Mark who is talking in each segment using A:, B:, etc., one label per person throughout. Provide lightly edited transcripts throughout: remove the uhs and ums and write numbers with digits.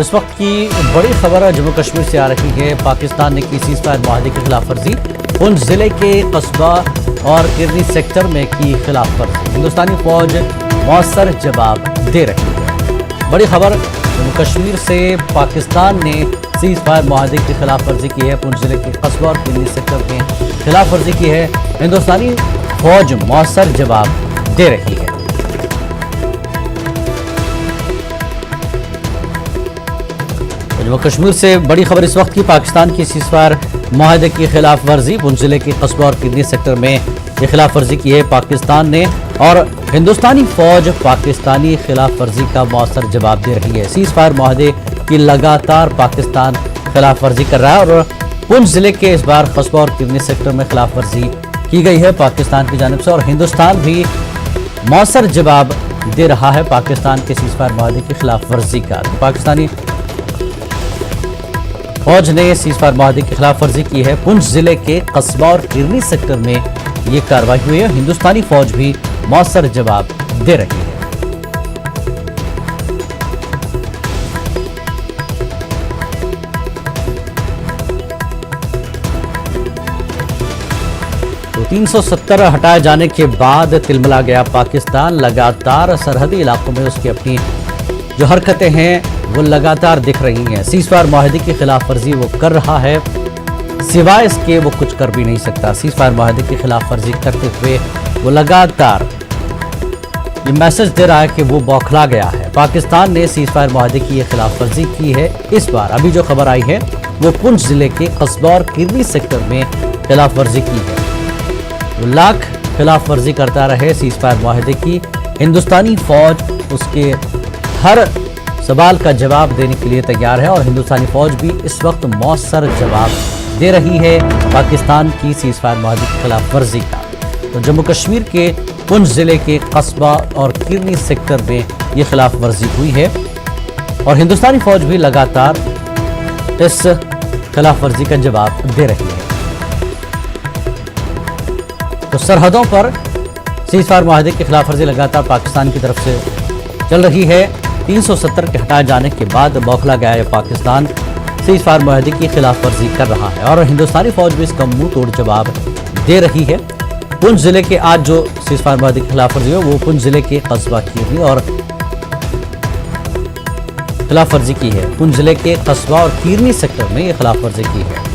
A: اور اس وقت کی بڑی خبر جموں کشمیر سے آ رہی ہے۔ پاکستان نے کی سیز فائر معاہدے کی خلاف ورزی، پونچھ ضلع کے قصبہ اور کرنی سیکٹر میں کی خلاف ورزی، ہندوستانی فوج مؤثر جواب دے رہی ہے۔ بڑی خبر جموں کشمیر سے، پاکستان نے سیز فائر معاہدے کی خلاف ورزی کی ہے، پونچھ ضلع کے قصبہ اور کرنی سیکٹر میں خلاف ورزی کی ہے، ہندوستانی فوج مؤثر جواب دے رہی ہے۔ جموں کشمیر سے بڑی خبر اس وقت کی، پاکستان کی سیز فائر معاہدے کی خلاف ورزی، پونچھ ضلع کے قصبہ اور کرنی سیکٹر میں یہ خلاف ورزی کی ہے پاکستان نے، اور ہندوستانی فوج پاکستانی خلاف ورزی کا مؤثر جواب دے رہی ہے۔ سیز فائر معاہدے کی لگاتار پاکستان خلاف ورزی کر رہا ہے، اور پونچھ ضلع کے اس بار قصبہ اور کرنی سیکٹر میں خلاف ورزی کی گئی ہے پاکستان کی جانب سے، اور ہندوستان بھی مؤثر جواب دے رہا ہے پاکستان کے سیز فائر معاہدے کی خلاف ورزی کا۔ پاکستانی فوج نے سیز فائر معاہدے کی خلاف ورزی کی ہے، پونچھ ضلع کے قصبہ اور کرنی سیکٹر میں یہ کارروائی ہوئی ہے، ہندوستانی فوج بھی مؤثر جواب دے رہی ہے۔ تو 370 ہٹائے جانے کے بعد تلملا گیا پاکستان، لگاتار سرحدی علاقوں میں اس کی اپنی جو حرکتیں ہیں وہ لگاتار دکھ رہی ہیں۔ سیز فائر معاہدے کی خلاف ورزی وہ کر رہا ہے، سوائے اس کے وہ کچھ کر بھی نہیں سکتا۔ سیز فائر معاہدے کی خلاف ورزی کرتے ہوئے وہ لگاتار یہ میسج دے رہا ہے کہ وہ بوکھلا گیا ہے۔ پاکستان نے سیز فائر معاہدے کی یہ خلاف ورزی کی ہے، اس بار ابھی جو خبر آئی ہے وہ پونچھ ضلع کے قصبہ اور کرنی سیکٹر میں خلاف ورزی کی ہے۔ وہ لاکھ خلاف ورزی کرتا رہے سیز فائر معاہدے کی، ہندوستانی فوج اس کے ہر سوال کا جواب دینے کے لیے تیار ہے، اور ہندوستانی فوج بھی اس وقت مؤثر جواب دے رہی ہے پاکستان کی سیز فائر معاہدے کی خلاف ورزی کا۔ تو جموں کشمیر کے پونچھ ضلع کے قصبہ اور کرنی سیکٹر میں یہ خلاف ورزی ہوئی ہے، اور ہندوستانی فوج بھی لگاتار اس خلاف ورزی کا جواب دے رہی ہے۔ تو سرحدوں پر سیز فائر معاہدے کی خلاف ورزی لگاتار پاکستان کی طرف سے چل رہی ہے۔ 370 کے ہٹائے جانے کے بعد بوکھلا گیا ہے پاکستان، سیز فائر معاہدے کی خلاف ورزی کر رہا ہے، اور ہندوستانی فوج بھی اس کا منہ توڑ جواب دے رہی ہے۔ پونچھ ضلع کے آج جو سیز فائر معاہدے کی خلاف ورزی ہے وہ پونچھ ضلع کے قصبہ کی ہوئی اور خلاف ورزی کی ہے، پونچھ ضلع کے قصبہ اور کرنی سیکٹر میں یہ خلاف ورزی کی ہے۔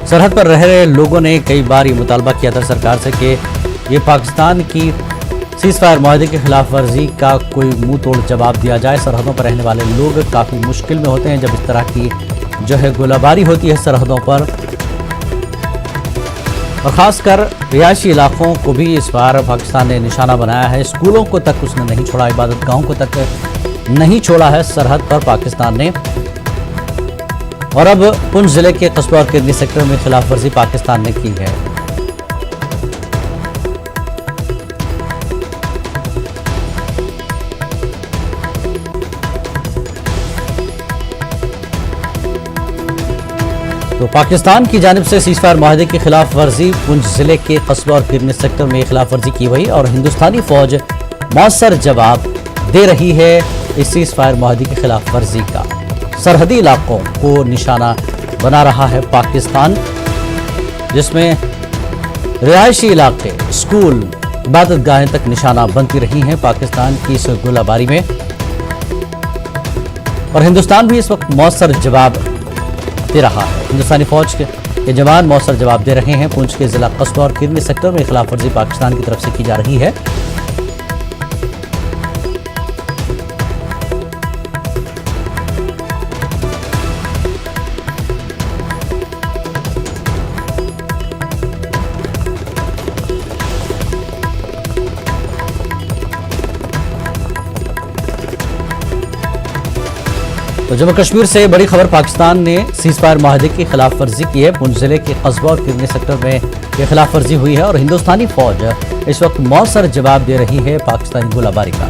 A: سرحد پر رہ رہے لوگوں نے کئی بار یہ مطالبہ کیا تھا سرکار سے کہ یہ پاکستان کی سیز فائر معاہدے کی خلاف ورزی کا کوئی منہ توڑ جواب دیا جائے۔ سرحدوں پر رہنے والے لوگ کافی مشکل میں ہوتے ہیں جب اس طرح کی جو ہے گولہ باری ہوتی ہے سرحدوں پر، اور خاص کر رہائشی علاقوں کو بھی اس بار پاکستان نے نشانہ بنایا ہے۔ اسکولوں کو تک اس نے نہیں چھوڑا، عبادت گاہوں کو تک نہیں چھوڑا ہے سرحد پر پاکستان نے، اور اب پونچھ ضلع کے قصبہ اور کرنی سیکٹر میں خلاف ورزی پاکستان نے کی ہے۔ تو پاکستان کی جانب سے سیز فائر معاہدے کی خلاف ورزی، پونچھ ضلع کے قصبہ اور کرنی سیکٹر میں خلاف ورزی کی ہوئی، اور ہندوستانی فوج مؤثر جواب دے رہی ہے اس سیز فائر معاہدے کی خلاف ورزی کا۔ سرحدی علاقوں کو نشانہ بنا رہا ہے پاکستان، جس میں رہائشی علاقے، اسکول، عبادت گاہیں تک نشانہ بنتی رہی ہیں پاکستان کی اس گولہ باری میں، اور ہندوستان بھی اس وقت مؤثر جواب دے رہا ہے۔ ہندوستانی فوج کے جوان مؤثر جواب دے رہے ہیں۔ پونچھ کے ضلع قصبہ اور کرنی سیکٹر میں خلاف ورزی پاکستان کی طرف سے کی جا رہی ہے۔ تو جموں کشمیر سے بڑی خبر، پاکستان نے سیز فائر معاہدے کی خلاف ورزی کی ہے، پونچھ ضلع کے قصبہ اور کرنی سیکٹر میں یہ خلاف ورزی ہوئی ہے، اور ہندوستانی فوج اس وقت مؤثر جواب دے رہی ہے پاکستانی گولہ باری کا۔